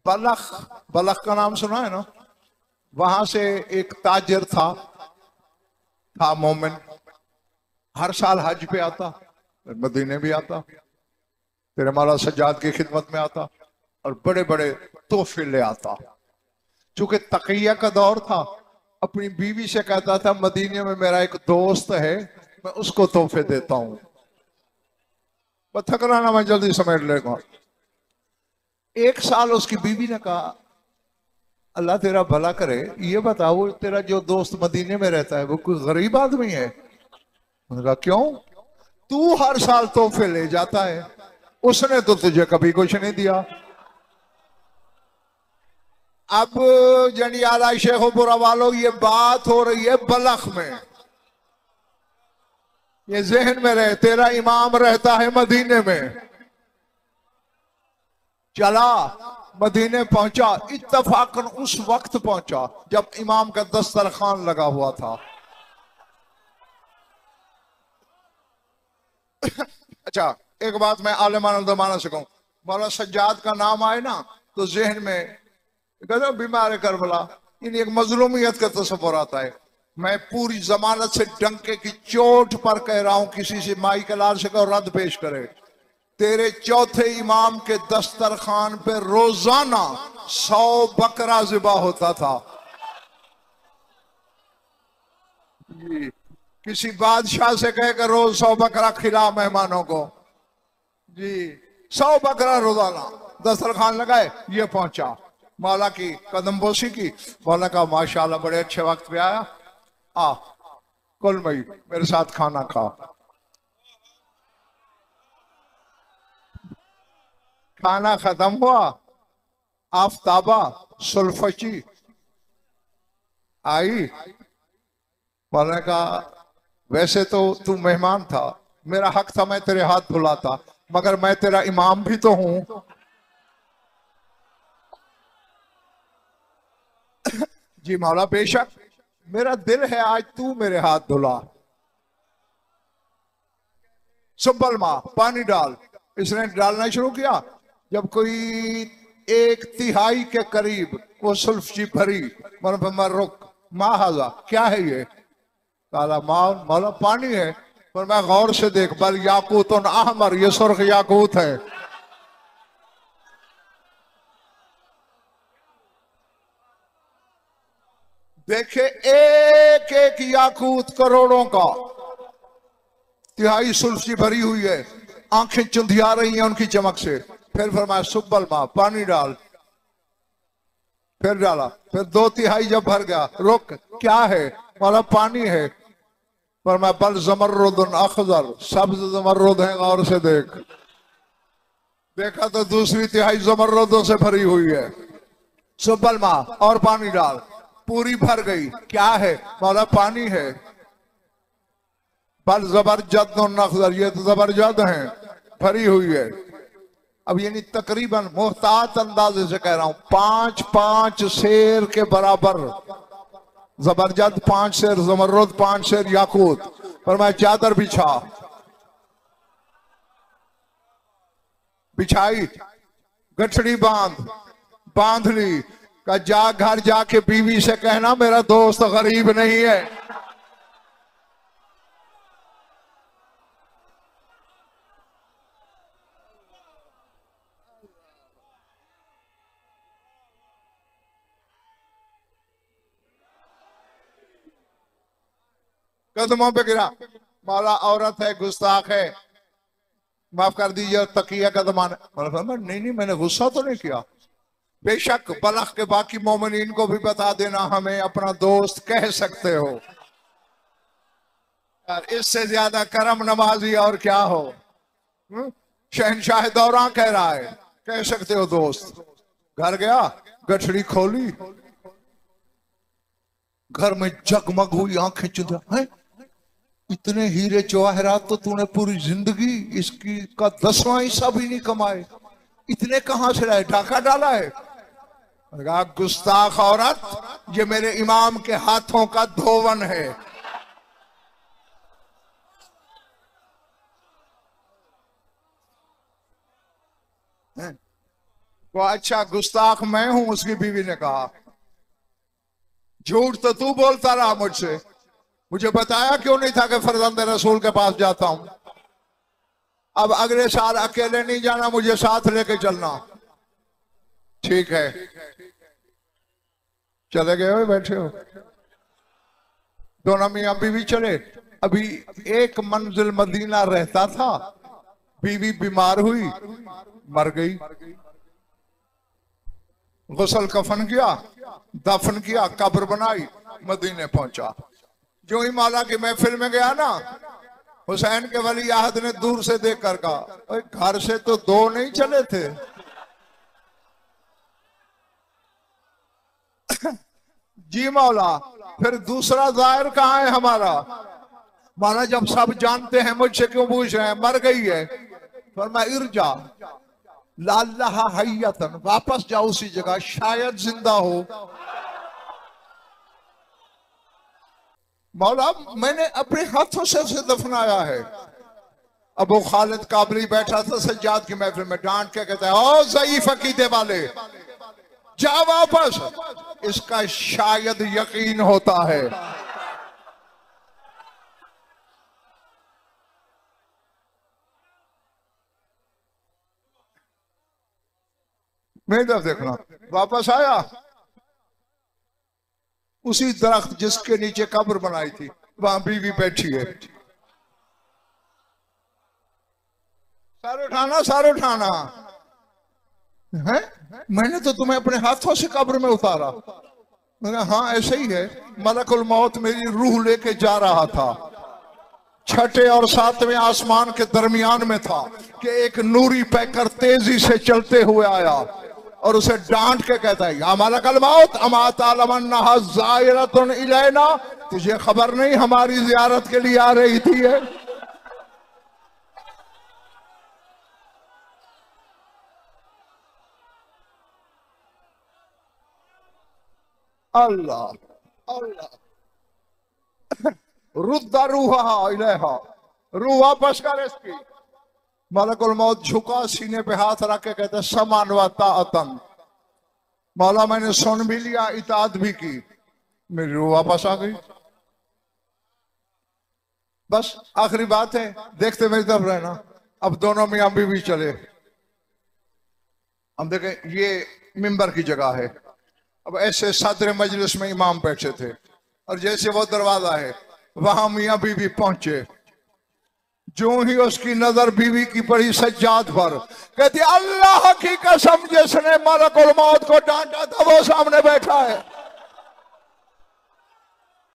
बलख, बलख का नाम सुना है ना? वहां से एक ताजिर था मोमिन, हर साल हज पे आता, मदीने भी आता, फिर हमारा सज्जाद की खिदमत में आता और बड़े बड़े तोहफे ले आता। चूंकि तकिया का दौर था, अपनी बीवी से कहता था मदीने में मेरा एक दोस्त है, मैं उसको तोहफे देता हूं, बस थकराना मैं जल्दी समेट लेगा। एक साल उसकी बीवी ने कहा अल्लाह तेरा भला करे, ये बताओ तेरा जो दोस्त मदीने में रहता है वो कोई गरीब आदमी है? उन्होंने कहा क्यों? तू हर साल तोहफे ले जाता है, उसने तो तुझे कभी कुछ नहीं दिया। अब जंडियाला शेखोपुरा वालों, ये बात हो रही है बलख में, ये जहन में रहे, तेरा इमाम रहता है मदीने में। चला मदीने पहुंचा, इत्तफाकन उस वक्त पहुंचा जब इमाम का दस्तरखान लगा हुआ था। अच्छा, एक बात मैं आलमाना दमाना से कहूं, मौला सज्जाद का नाम आए ना तो जहन में कहते बीमार करबला, इन एक मजलूमियत का तस्वर आता है। मैं पूरी जमानत से डंके की चोट पर कह रहा हूं, किसी से माई के लाल से कहो रद्द पेश करे, तेरे चौथे इमाम के दस्तरखान पे रोजाना 100 बकरा ज़िबा होता था। जी, किसी बादशाह से कहे कि रोज 100 बकरा खिला मेहमानों को। जी, 100 बकरा रोजाना दस्तरखान लगाए, ये पहुंचा, मौला की कदम बोसी की, मौला का माशाल्लाह बड़े अच्छे वक्त पे आया, आ कुल मई मेरे साथ खाना खा। खाना खत्म हुआ, आफ्ताबा सुल्फची आई, मौला का वैसे तो तू मेहमान था, मेरा हक था मैं तेरे हाथ धुलाता, मगर मैं तेरा इमाम भी तो हूं। जी मौला बेशक, मेरा दिल है आज तू मेरे हाथ धुला। सुब्बल माँ पानी डाल, इसने डालना शुरू किया। जब कोई 1/3 के करीब वो सुल्फची भरी, मैं रुक, माँ हाजा क्या है ये? काला माँ मौला पानी है, पर मैं गौर से देख, बल याकूत अहमर, ये सुर्ख याकूत है। देखे एक एक याकूत करोड़ों का, 1/3 सुल्फी भरी हुई है, आंखें चुंधिया रही हैं उनकी चमक से। फिर फरमाया सुब्बल माँ पानी डाल, फिर डाला, फिर 2/3 जब भर गया, रुक क्या है? बोला पानी है, पर मैं बल जमर्रुदुन अखजर, सब्ज जमर्रुद है, गौर से देख। देखा तो दूसरी 1/3 जमर्रुदों से भरी हुई है। सुब्बल माँ और पानी डाल, पूरी भर गई, क्या है? बोला पानी है, बल जबरजद नखजर, ये तो जबरजद है, भरी हुई है। अब यानी तकरीबन मोहतात अंदाजे से कह रहा हूं, 5-5 शेर के बराबर जबरजद, 5 शेर जमर्रुद, 5 शेर याकूत। पर मैं चादर बिछाई, गठड़ी बांध ली, का जा घर जाके बीवी से कहना मेरा दोस्त गरीब नहीं है। कदमों पे गिरा, मौला औरत है, गुस्ताख है, माफ कर दीजिए, तकिया का जमाना। नहीं नहीं, मैंने गुस्सा तो नहीं किया। बेशक बलख के बाकी मोमिनीन को भी बता देना, हमें अपना दोस्त कह सकते हो यार, इससे ज्यादा करम नवाजी और क्या हो। शहनशाह दौरा कह रहा है, कह सकते हो दोस्त। घर गया, गठड़ी खोली, घर में जगमग हुई, आंखें चुंधा है, इतने हीरे जवाहरात तो तूने पूरी जिंदगी इसकी का 10वां हिस्सा भी नहीं कमाए, इतने कहां से लाए? डाका डाला है? गुस्ताख औरत, ये मेरे इमाम के हाथों का धोवन है। वो अच्छा गुस्ताख मैं हूं, उसकी बीवी ने कहा। झूठ तो तू बोलता रहा मुझसे, मुझे बताया क्यों नहीं था कि फरजंद रसूल के पास जाता हूं। अब अगले साल अकेले नहीं जाना, मुझे साथ लेके चलना। ठीक है, चले गए हो, बैठे हो। दोनों मियां बीवी चले। अभी एक मंजिल मदीना रहता था, बीवी बीमार हुई, मर गई। गुस्ल कफन किया, दफन किया, कब्र बनाई, मदीने पहुंचा। जो ही मौला की महफिल में गया ना, हुसैन के वली आहद ने दूर से देख कर कहा, घर से तो दो नहीं चले थे। जी मौला, फिर दूसरा जाहिर कहाँ है हमारा? मौला जब सब जानते हैं मुझसे क्यों पूछ रहे हैं? मर गई है। फरमाया इरजा लाल्लाहा हय्यतन, वापस जाओ उसी जगह, शायद जिंदा हो। मौला मैंने अपने हाथों से उसे दफनाया है। अबू खालिद काबली बैठा था सज्जाद की महफिल में, डांट के कहता है, ओ ज़ईफ अकीदे वाले, जा वापस, इसका शायद यकीन होता है। मेरी तरफ देखना। वापस आया, उसी दरख्त जिसके नीचे कब्र बनाई थी, वहां बीवी बैठी है। सर उठाना है, मैंने तो तुम्हें अपने हाथों से कब्र में उतारा। मैंने हाँ ऐसे ही है, मलकुल मौत मेरी रूह लेके जा रहा था, छठे और सातवें आसमान के दरमियान में था कि एक नूरी पैकर तेजी से चलते हुए आया और उसे डांट के कहता है, या मलकुल मौत अमा तालमन्ना ज़ायरतुन इलैना, तुझे खबर नहीं हमारी जियारत के लिए आ रही थी है। अल्लाह अल्लाह, रुद्दा रूहा इलैहा, रूह वापस कर इसकी। मलकुल मौत झुका, सीने पे हाथ रख के कहते समान व ताअतन, मौला मैंने सुन भी लिया, इताअत भी की, मेरी रूह वापस आ गई। बस आखिरी बात है, देखते मेरी तरफ रहना। अब दोनों मियां बीवी चले। हम देखें, ये मिंबर की जगह है। अब ऐसे सदर मजलिस में इमाम बैठे थे और जैसे वो दरवाजा है, वहां मियां बीवी पहुंचे। जो ही उसकी नजर बीवी की पड़ी सज्जाद पर, कहती अल्लाह की कसम, जिसने मलकुल मौत को डांटा था वो सामने बैठा है।